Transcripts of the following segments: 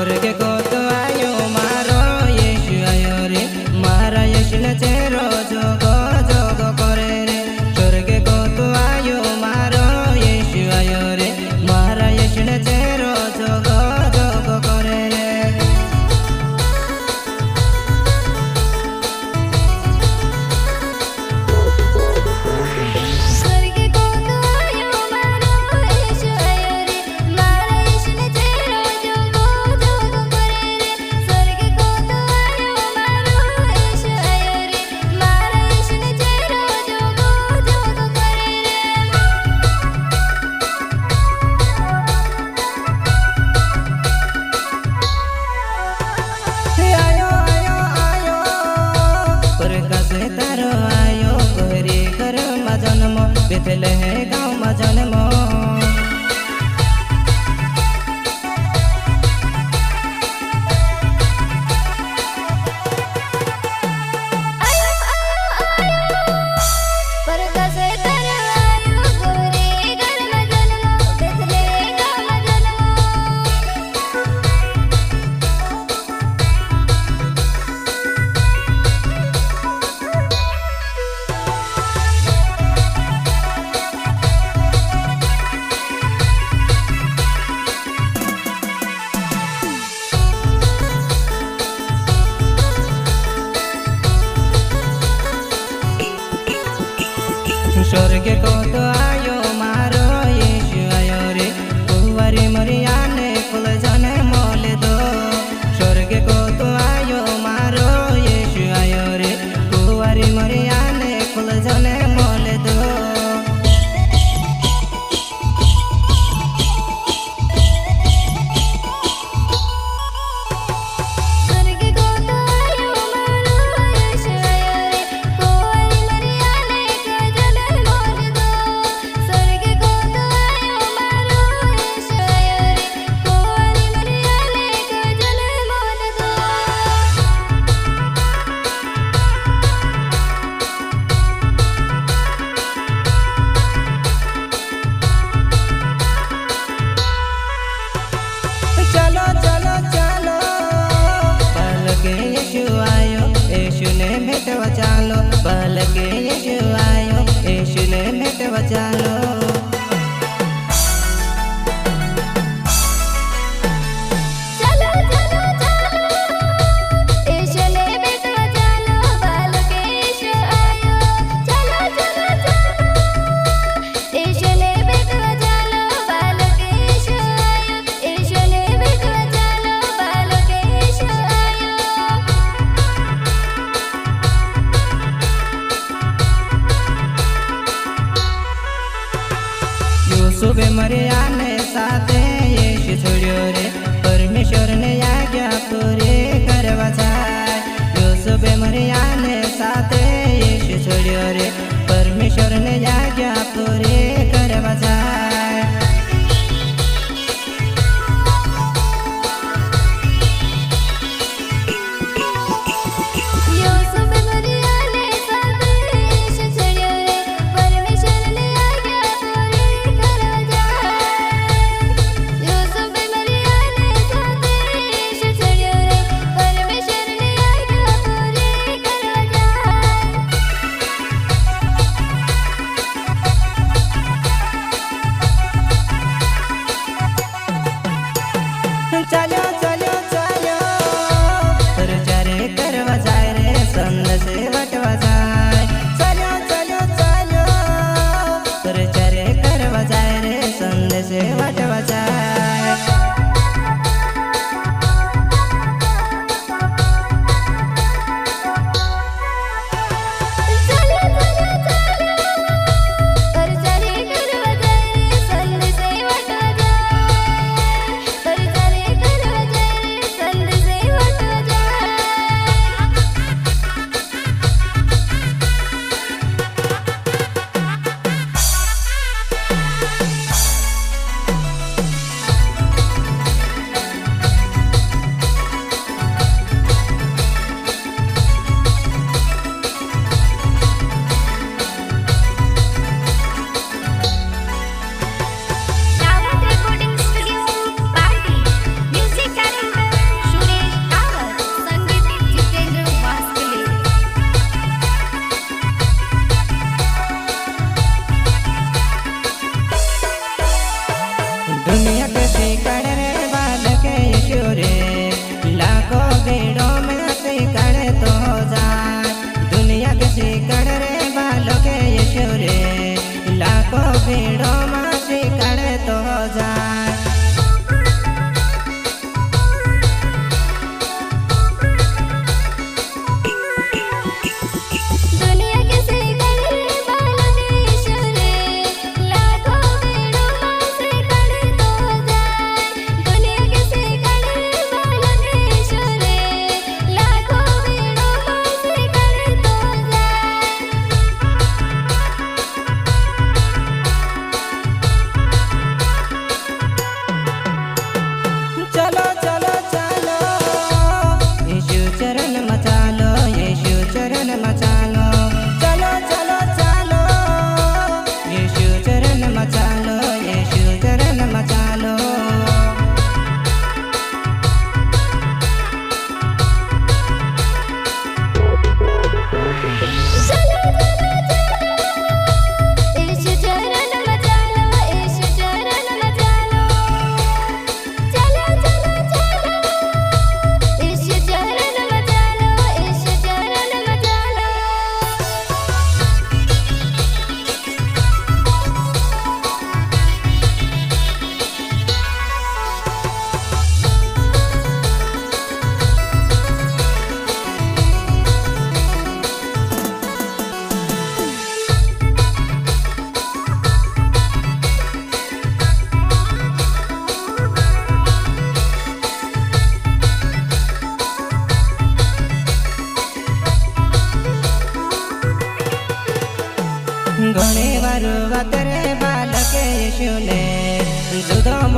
स्वर्ग को तो आयो मारो येशु आयो रे मारा येशु ने चेरो जोगो जोगो करे रे स्वर्ग को तो आयो मारो येशु आयो रे मारा येशु ने चेरो जोगो जोगो करे रे तारो आयो गोरी घर मा जन्म बेथले गाँव मा जन्म स्वर्ग को तो आयो मारो येशु आयो रे कुंवारी मरिया ने फूल जाने मोल दो स्वर्ग को तो आयो मारो येशु आयो रे कुंवारी मरिया ने फूल जाने मोल दो येशु ने भेटवा चालो बल के येशु आयो येशु ने भेटवा चालो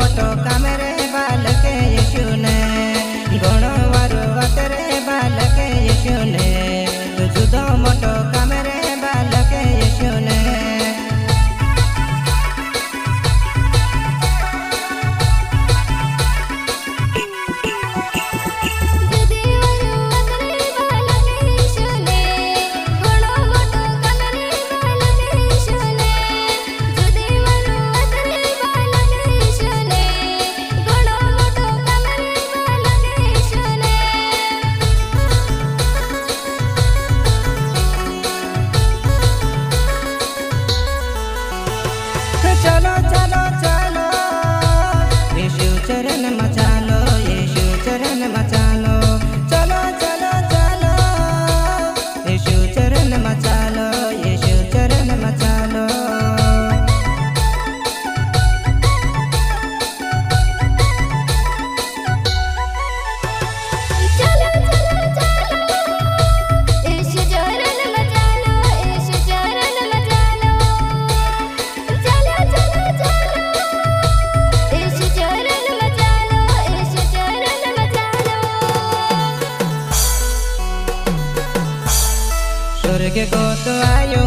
मोटो काम रे बालक येशू ने घणो वारो वात रे बालक येशू ने जुदो मोटो काम रे बालक येशू ने चलो चलो चलो यीशु चरण में चालो यीशु चरण में चालो चलो चलो चलो यीशु चरण में चालो यीशु चरण में चालो स्वर्ग को तो आयो